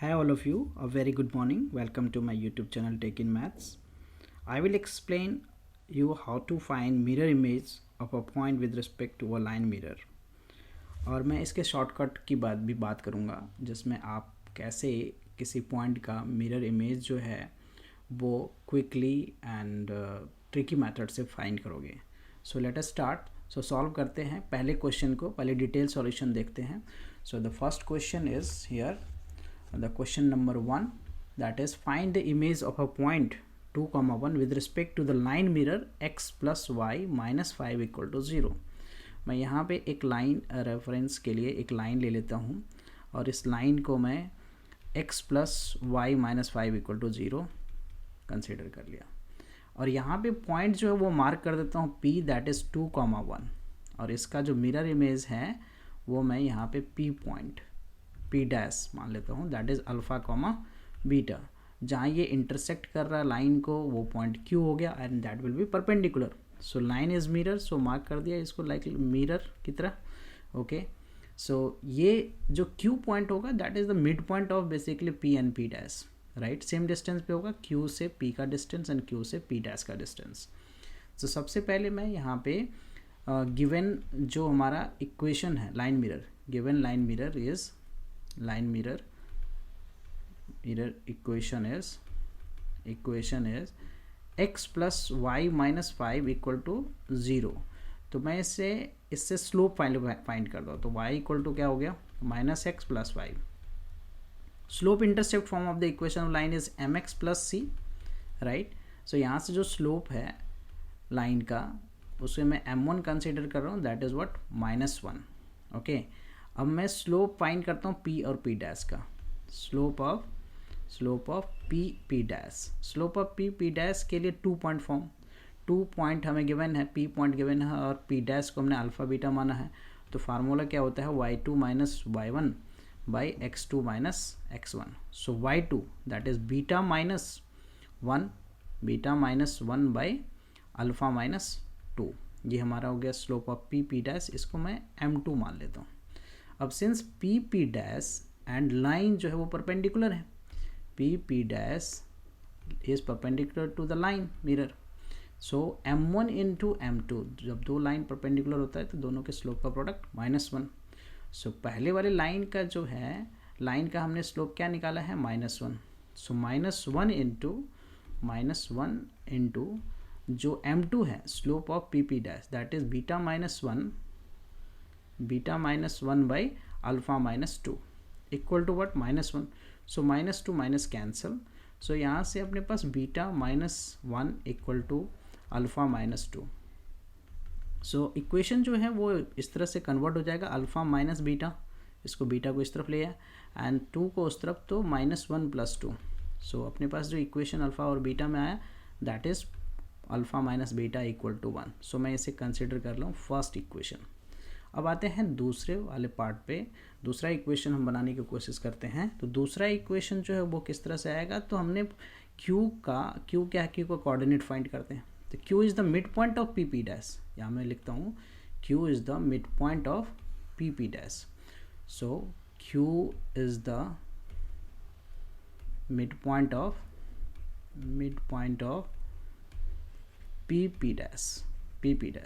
Hi all of you, a very good morning. Welcome to my YouTube channel Take in Maths. I will explain you how to find mirror image of a point with respect to a line mirror. और मैं इसके shortcut की बात करूँगा जिसमें आप कैसे किसी पॉइंट का मिरर इमेज जो है वो क्विकली एंड ट्रिकी मेथड से फाइंड करोगे. So let us start. सो सॉल्व करते हैं पहले क्वेश्चन को. पहले डिटेल सॉल्यूशन देखते हैं. So the first question is here the question number 1, that is find the image of a point 2, 1 with respect to the line mirror x plus y minus 5 equal to 0. मैं यहाँ पे एक line reference के लिए एक line ले लेता हूँ और इस लाइन को मैं x plus y minus 5 equal to 0 consider कर लिया और यहाँ पे पॉइंट जो है वो मार्क कर देता हूँ p दैट इज़ 2, 1 और इसका जो मिरर इमेज है वो मैं यहाँ पे p पॉइंट पी डैश मान लेता हूँ that is alpha comma beta. जहाँ ये इंटरसेक्ट कर रहा है लाइन को वो पॉइंट क्यू हो गया and that will be perpendicular. So line is mirror, so mark कर दिया इसको लाइक मिरर की तरह. ओके, सो ये जो क्यू पॉइंट होगा that is the mid point of basically P and P dash. Right, same distance पे होगा क्यू से पी का डिस्टेंस एंड क्यू से पी डैश का डिस्टेंस. सो सबसे पहले मैं यहाँ पे गिवन जो हमारा इक्वेशन है line mirror, given line mirror is line mirror equation is x plus y minus 5 equal to 0. तो मैं इससे स्लोप फाइंड कर दो. तो y इक्वल टू क्या हो गया minus x plus y. Slope intercept form of the equation of line is m x plus c. Right, so यहाँ से जो स्लोप है लाइन का उसे मैं m1 कंसिडर कर रहा हूँ दैट इज़ व्हाट -1. ओके, अब मैं स्लोप फाइंड करता हूँ p और p डैश का. Slope of p dash. Slope of p dash के लिए 2 पॉइंट फॉर्म. 2 पॉइंट हमें गिवन है, p पॉइंट गिवन है और p डैश को हमने अल्फ़ा बीटा माना है. तो फार्मूला क्या होता है y2 minus y1 by x2 minus x1. So y2 that is beta minus 1 by alpha minus 2. ये हमारा हो गया स्लोप ऑफ p डैश. इसको मैं m2 मान लेता हूँ. अब since P dash and line जो है वो परपेंडिकुलर है, P dash is perpendicular to the line mirror. So m1 into m2, जब दो लाइन परपेंडिकुलर होता है तो दोनों के स्लोप का प्रोडक्ट -1. सो पहले वाले लाइन का जो है लाइन का हमने स्लोप क्या निकाला है -1. सो -1 इंटू जो m2 है slope of P dash that is beta minus one by alpha minus 2 equal to what -1. So -2 minus cancel. So यहाँ से अपने पास beta -1 equal to alpha minus 2. So equation जो है वो इस तरह से कन्वर्ट हो जाएगा अल्फ़ा माइनस बीटा. इसको बीटा को इस तरफ ले आया एंड 2 को उस तरफ, तो -1 प्लस 2. सो अपने पास जो इक्वेशन अल्फ़ा और बीटा में आया that is alpha minus beta equal to 1. So मैं इसे कंसिडर कर लूँ फर्स्ट इक्वेशन. अब आते हैं दूसरे वाले पार्ट पे. दूसरा इक्वेशन हम बनाने की कोशिश करते हैं. तो दूसरा इक्वेशन जो है वो किस तरह से आएगा, तो हमने क्यू का कोऑर्डिनेट फाइंड करते हैं. तो Q is the mid point of P dash. यहाँ मैं लिखता हूँ Q is the mid point of P dash. So Q is the mid point of P dash.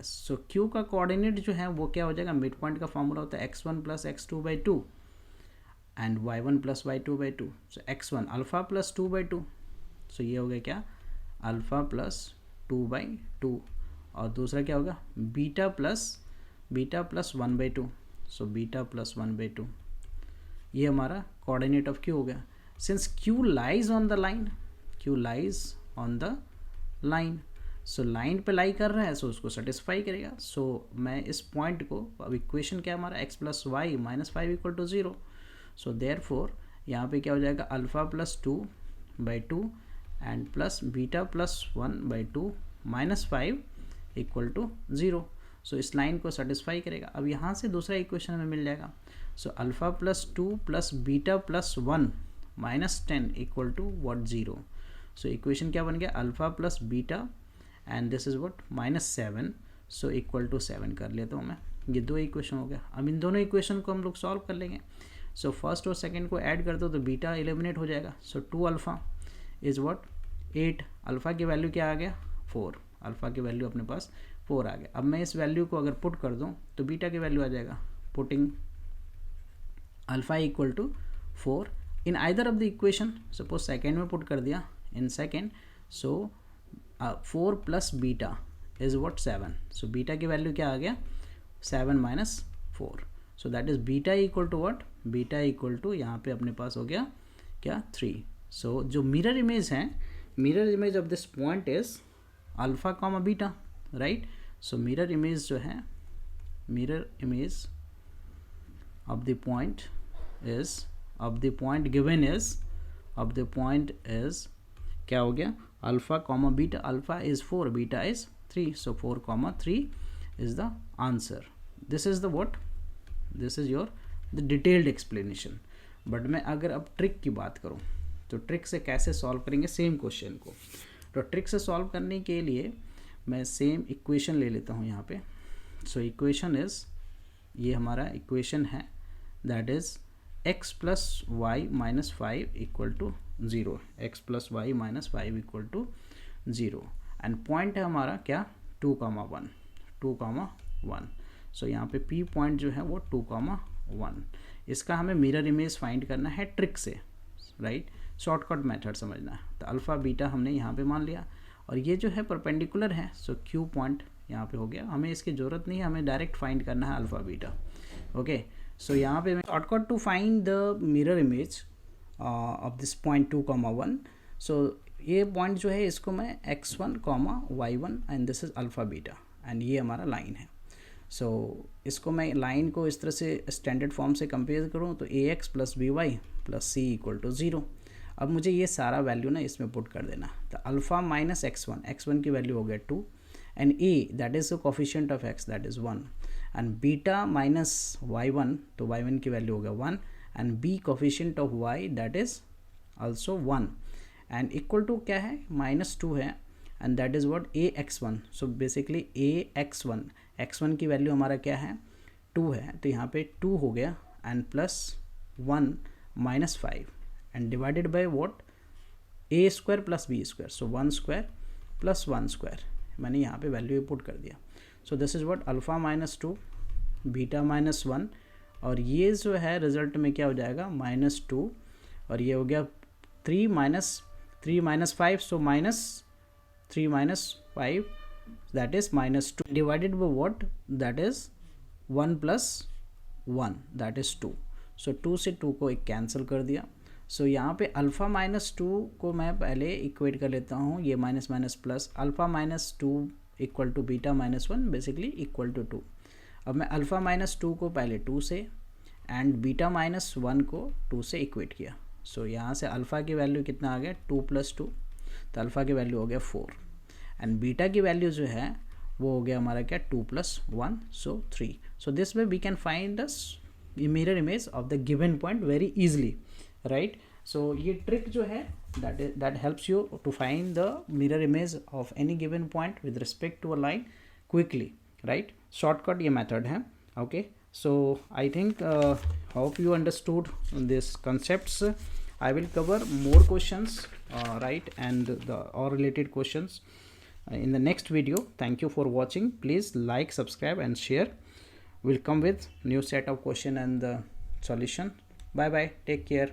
So Q का कोऑर्डिनेट जो है वो क्या हो जाएगा, मिड पॉइंट का फॉर्मूला होता है x1 plus x2 by 2 and y1 plus y2 by 2. So x1 alpha plus 2 by 2. सो ये हो गया क्या अल्फ़ा प्लस 2 बाई 2 और दूसरा क्या होगा beta plus 1 by 2. So beta plus 1 by 2. ये हमारा कोऑर्डिनेट ऑफ क्यू हो गया. Since Q lies on the line, so line पे लाई कर रहा है सो उसको सेटिस्फाई करेगा. सो मैं इस पॉइंट को, अब इक्वेशन क्या हमारा x plus y minus 5 equal to 0. So therefore यहाँ पे क्या हो जाएगा alpha plus 2 by 2 and plus beta plus 1 by 2 minus 5 equal to 0. So इस लाइन को सेटिस्फाई करेगा. अब यहाँ से दूसरा इक्वेशन हमें मिल जाएगा. So alpha plus 2 plus beta plus 1 minus 10 equal to what 0. So equation क्या बन गया alpha plus beta and this is what -7. So equal to 7 कर लेता हूँ मैं. ये दो इक्वेशन हो गया. अब इन दोनों इक्वेशन को हम लोग सॉल्व कर लेंगे. सो फर्स्ट और सेकंड को ऐड कर दो तो बीटा एलिमिनेट हो जाएगा. सो 2 अल्फ़ा इज़ व्हाट 8. अल्फ़ा की वैल्यू क्या आ गया 4. अल्फ़ा की वैल्यू अपने पास 4 आ गया. अब मैं इस वैल्यू को अगर पुट कर दूँ तो बीटा की वैल्यू आ जाएगा. Putting alpha equal to 4 in either of the equation. Suppose second में पुट कर दिया in second. So 4 plus beta is what 7. So beta की वैल्यू क्या आ गया 7 minus 4. So that is beta equal to what beta equal to यहाँ पे अपने पास हो गया क्या 3. सो जो मिरर इमेज है mirror image of this point is alpha comma beta right. So mirror image जो है mirror image of the point is of the point given is of the point is क्या हो गया alpha comma beta. Alpha is 4 beta is 3. So 4 comma 3 is the answer. This is the what this is your the detailed explanation. But मैं अगर अब trick की बात करूँ तो ट्रिक से कैसे सॉल्व करेंगे सेम क्वेश्चन को. तो ट्रिक से सॉल्व करने के लिए मैं सेम इक्वेशन ले लेता हूँ यहाँ पे. सो इक्वेशन इज ये हमारा इक्वेशन है that is x plus y minus 5 equal to 0. X plus y minus 5 equal to 0 and point है हमारा क्या 2,1 2,1. सो यहाँ पे p पॉइंट जो है वो 2,1. इसका हमें मिरर इमेज फाइंड करना है ट्रिक से राइट. शॉर्टकट मेथड समझना है. तो अल्फ़ा बीटा हमने यहाँ पे मान लिया और ये जो है परपेंडिकुलर है. सो q पॉइंट यहाँ पे हो गया. हमें इसकी ज़रूरत नहीं है, हमें डायरेक्ट फाइंड करना है अल्फ़ा बीटा. ओके सो यहाँ पे shortcut to find the mirror image of this point 2,1. So ये पॉइंट जो है इसको मैं x1 y1 and this is alpha beta and ये हमारा लाइन है. सो इसको मैं लाइन को इस तरह से स्टैंडर्ड फॉर्म से कंपेयर करूँ तो ax plus b y plus c equal to 0. अब मुझे ये सारा वैल्यू ना इसमें पुट कर देना. तो अल्फ़ा माइनस x1 की वैल्यू हो गया 2 and a that is the coefficient of x that is 1 and beta minus y1 तो y1 की वैल्यू हो गया 1 and b coefficient of y that is also 1 and equal to क्या है -2 है and that is what ax1. so basically ax1 की value हमारा क्या है 2 है. तो यहाँ पे 2 हो गया and plus 1 minus 5 and divided by what a square plus b square. so 1 square plus 1 square मैंने यहाँ पे वैल्यू पुट कर दिया. So this is what alpha minus 2 beta minus 1 और ये जो है रिजल्ट में क्या हो जाएगा -2 और ये हो गया 3 minus 5. So -3 minus 5 that is -2 divided by what that is 1 plus 1 that is 2. सो 2 से 2 को एक कैंसिल कर दिया. सो यहाँ पे अल्फ़ा माइनस 2 को मैं पहले इक्वेट कर लेता हूँ. ये minus minus plus alpha minus 2 equal to beta minus 1 basically equal to 2. अब मैं अल्फ़ा माइनस 2 को पहले 2 से एंड बीटा माइनस 1 को 2 से इक्वेट किया. सो यहाँ से अल्फ़ा की वैल्यू कितना आ गया 2 प्लस 2. तो अल्फ़ा की वैल्यू हो गया 4 एंड बीटा की वैल्यू जो है वो हो गया हमारा क्या 2 plus 1 so 3. So this way we can find the mirror image of the given point very easily right. So ये ट्रिक जो है that helps you to find the mirror image of any given point with respect to a line quickly right. shortcut ये method है. okay so I think hope you understood this concepts. I will cover more questions right and the all related questions in the next video. Thank you for watching. Please like, subscribe and share. We'll come with new set of question and the solution. Bye bye, take care.